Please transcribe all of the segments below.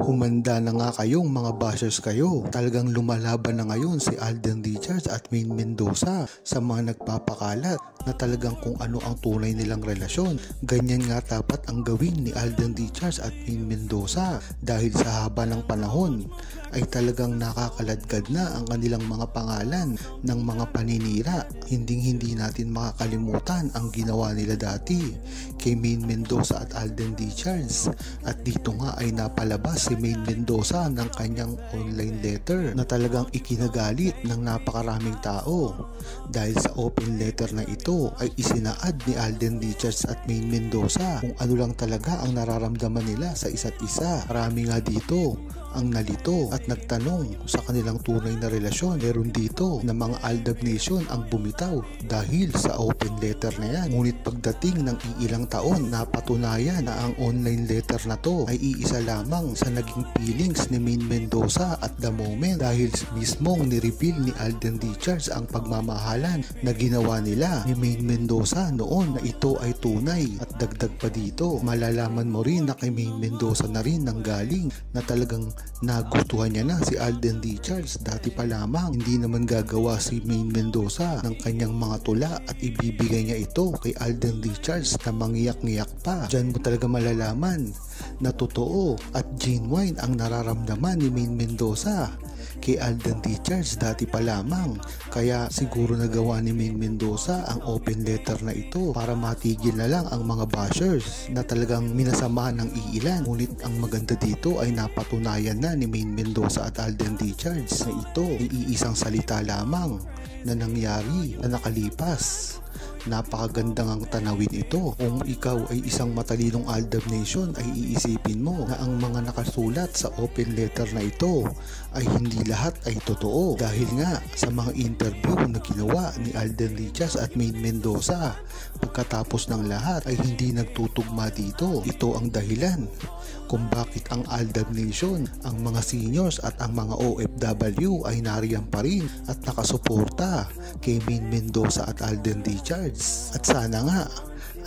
Humanda na nga kayong mga bashers kayo. Talagang lumalaban na ngayon si Alden Richards at Maine Mendoza sa mga nagpapakalat na talagang kung ano ang tunay nilang relasyon. Ganyan nga dapat ang gawin ni Alden Richards at Maine Mendoza dahil sa haba ng panahon ay talagang nakakaladkad na ang kanilang mga pangalan ng mga paninira. Hindi natin makakalimutan ang ginawa nila dati kay Maine Mendoza at Alden Richards, at dito nga ay napalabas si Maine Mendoza ng kanyang online letter na talagang ikinagalit ng napakaraming tao. Dahil sa open letter na ito ay isinaad ni Alden Richards at Maine Mendoza kung ano lang talaga ang nararamdaman nila sa isa't isa. Marami nga dito ang nalito at nagtanong sa kanilang tunay na relasyon. Meron dito na mga Aldab Nation ang bumitaw dahil sa open letter na yan. Ngunit pagdating ng iilang taon, napatunayan na ang online letter na to ay iisa lamang sa naging feelings ni Maine Mendoza at the moment, dahil mismong ni-reveal ni Alden Richards ang pagmamahalan na ginawa nila ni Maine Mendoza noon na ito ay tunay. At dagdag pa dito, malalaman mo rin na kay Maine Mendoza na rin nanggaling na talagang nagustuhan niya na si Alden Richards. Dati pa lamang hindi naman gagawa si Maine Mendoza ng kanyang mga tula at ibibigay niya ito kay Alden Richards na mangiyak-ngiyak pa. Diyan mo talaga malalaman na totoo at genuine ang nararamdaman ni Maine Mendoza kay Alden Richards dati pa lamang. Kaya siguro nagawa ni Maine Mendoza ang open letter na ito para matigil na lang ang mga bashers na talagang minasama ng iilan. Ngunit ang maganda dito ay napatunayan na ni Maine Mendoza at Alden Richards na ito ay iisang salita lamang na nangyari na nakalipas. Napakagandang ang tanawin ito. Kung ikaw ay isang matalinong Aldab Nation ay iisipin mo na ang mga nakasulat sa open letter na ito ay hindi lahat ay totoo, dahil nga sa mga interview na ginawa ni Alden Richards at Maine Mendoza, pagkatapos ng lahat ay hindi nagtutugma dito. Ito ang dahilan kung bakit ang Aldab Nation, ang mga seniors at ang mga OFW ay nariyan pa rin at nakasuporta kay Maine Mendoza at Alden Richards. At sana nga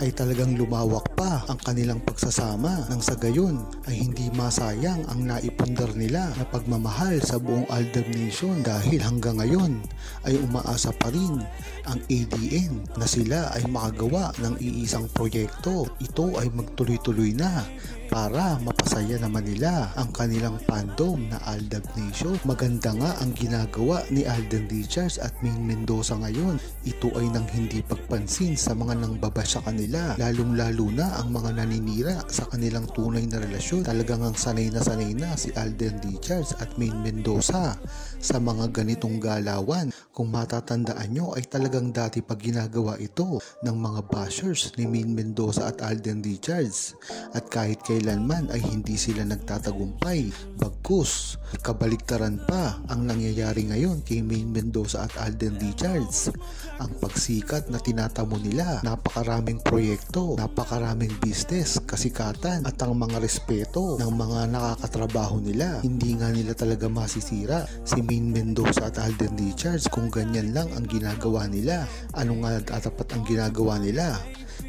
ay talagang lumawak pa ang kanilang pagsasama nang sa gayon ay hindi masayang ang naipundar nila na pagmamahal sa buong Aldab Nation, dahil hanggang ngayon ay umaasa pa rin ang ADN na sila ay makagawa ng iisang proyekto. Ito ay magtuloy-tuloy na para mapasaya naman nila ang kanilang fandom na Aldab Nation. Maganda nga ang ginagawa ni Alden Richards at Maine Mendoza ngayon. Ito ay nang hindi pagpansin sa mga nangbabasya kanila, lalong-lalo na ang mga naninira sa kanilang tunay na relasyon. Talagang ang sanay na si Alden Richards at Maine Mendoza sa mga ganitong galawan. Kung matatandaan nyo ay talagang dati pag ginagawa ito ng mga bashers ni Maine Mendoza at Alden Richards, at kahit kailanman ay hindi sila nagtatagumpay. Bagkus, kabaliktaran pa ang nangyayari ngayon kay Maine Mendoza at Alden Richards. Ang pagsikat na tinatamo nila, napakaraming proyekto, napakaraming business, kasikatan at ang mga respeto ng mga nakakatrabaho nila. Hindi nga nila talaga masisira si Maine Mendoza at Alden Richards kung ganyan lang ang ginagawa nila. Ano nga dapat ang ginagawa nila?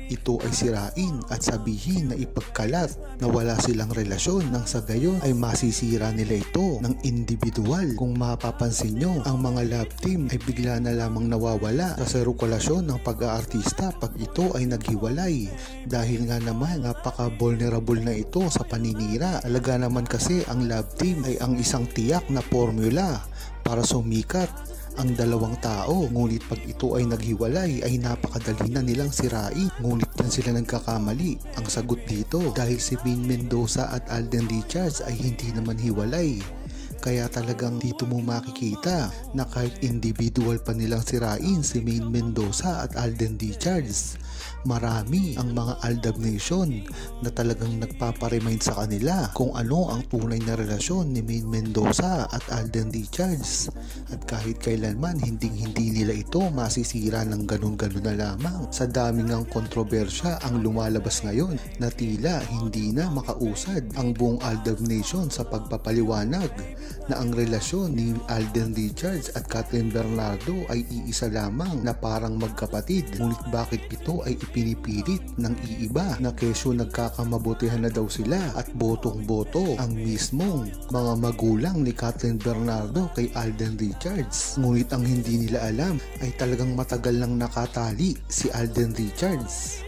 Ito ay sirain at sabihin na ipagkalat na wala silang relasyon, nang sa gayon ay masisira nila ito ng individual. Kung mapapansin nyo, ang mga love team ay bigla na lamang nawawala sa sirkulasyon ng pag-aartista pag ito ay naghiwalay, dahil nga naman napaka-vulnerable na ito sa paninira. Talaga naman kasi ang love team ay ang isang tiyak na formula para sumikat ang dalawang tao. Ngunit pag ito ay naghiwalay ay napakadali na nilang sirain. Ngunit yan sila nagkakamali. Ang sagot dito, dahil si Maine Mendoza at Alden Richards ay hindi naman hiwalay. Kaya talagang dito mo makikita na kahit individual pa nilang sirain si Maine Mendoza at Alden Richards, marami ang mga Aldab Nation na talagang nagpaparemind sa kanila kung ano ang tunay na relasyon ni Maine Mendoza at Alden Richards. At kahit kailanman hindi nila ito masisira ng ganun-ganun na lamang. Sa daming ang kontrobersya ang lumalabas ngayon na tila hindi na makausad ang buong Aldab Nation sa pagpapaliwanag na ang relasyon ni Alden Richards at Kathryn Bernardo ay iisa lamang na parang magkapatid. Ngunit bakit ito ay ipinipilit ng iiba na kesyo nagkakamabutihan na daw sila at botong-boto ang mismong mga magulang ni Kathryn Bernardo kay Alden Richards. Ngunit ang hindi nila alam ay talagang matagal nang nakatali si Alden Richards.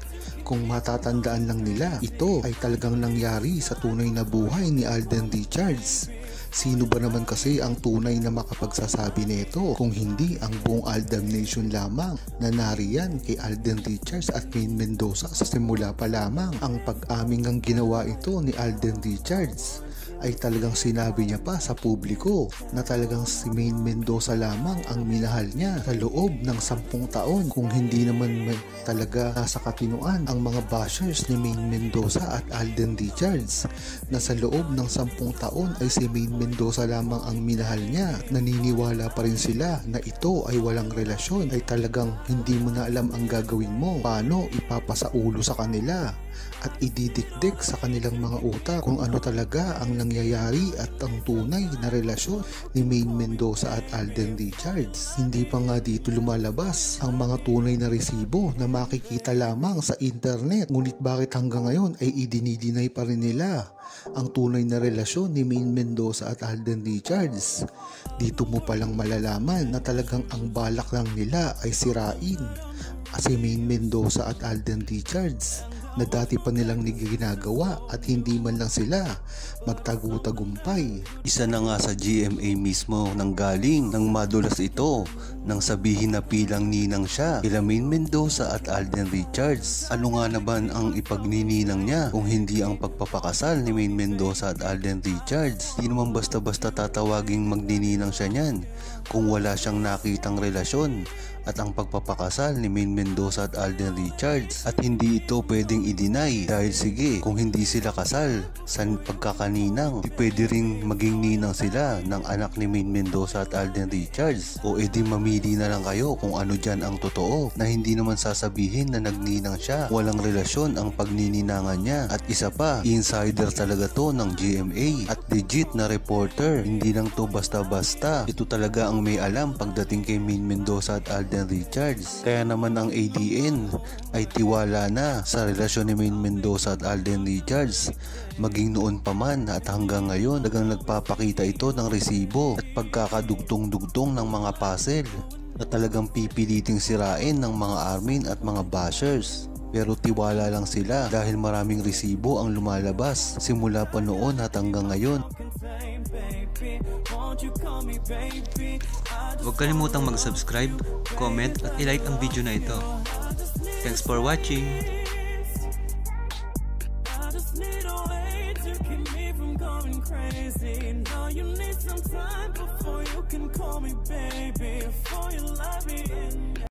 Kung matatandaan lang nila, ito ay talagang nangyari sa tunay na buhay ni Alden Richards. Sino ba naman kasi ang tunay na makapagsasabi nito kung hindi ang buong Aldam Nation lamang na nariyan kay Alden Richards at Maine Mendoza sa simula pa lamang. Ang pag-aming ang ginawa ito ni Alden Richards ay talagang sinabi niya pa sa publiko na talagang si Maine Mendoza lamang ang minahal niya sa loob ng 10 taon, kung hindi naman talaga nasa katinuan ang mga bashers ni Maine Mendoza at Alden Richards na sa loob ng 10 taon ay si Maine Mendoza lamang ang minahal niya. Naniniwala pa rin sila na ito ay walang relasyon, ay talagang hindi mo na alam ang gagawin mo, paano ipapasaulo sa kanila at ididikdik sa kanilang mga utak kung ano talaga ang nangyayari at ang tunay na relasyon ni Maine Mendoza at Alden Richards. Hindi pa nga dito lumalabas ang mga tunay na resibo na makikita lamang sa internet. Ngunit bakit hanggang ngayon ay idinidinay pa rin nila ang tunay na relasyon ni Maine Mendoza at Alden Richards? Dito mo palang malalaman na talagang ang balak lang nila ay sirain si Maine Mendoza at Alden Richards na dati pa nilang ginagawa at hindi man lang sila magtagu-tagumpay. Isa na nga sa GMA mismo nang galing nang madulas ito nang sabihin na pilang ninang siya kila Maine Mendoza at Alden Richards. Ano nga naman ang ipagnininang niya kung hindi ang pagpapakasal ni Maine Mendoza at Alden Richards? Di naman basta-basta tatawaging magnininang siya niyan kung wala siyang nakitang relasyon at ang pagpapakasal ni Maine Mendoza at Alden Richards, at hindi ito pwedeng i-deny dahil sige, kung hindi sila kasal sa pagkakaninang, pwede ring maging ninang sila ng anak ni Maine Mendoza at Alden Richards. O edi mamili na lang kayo kung ano dyan ang totoo, na hindi naman sasabihin na nagninang siya, walang relasyon ang pagnininangan niya. At isa pa, insider talaga to ng GMA at legit na reporter, hindi lang to basta-basta. Ito talaga ang may alam pagdating kay Maine Mendoza at Alden Richards. Kaya naman ang ADN ay tiwala na sa relasyon ni Maine Mendoza at Alden Richards, maging noon pa man at hanggang ngayon talagang nagpapakita ito ng resibo at pagkakadugtong-dugtong ng mga puzzle na talagang pipiliting sirain ng mga armin at mga bashers. Pero tiwala lang sila dahil maraming resibo ang lumalabas simula pa noon at hanggang ngayon. Huwag kalimutang mag-subscribe, comment at i-like ang video na ito. Thanks for watching! Crazy. Now you need some time before you can call me baby, before you love me in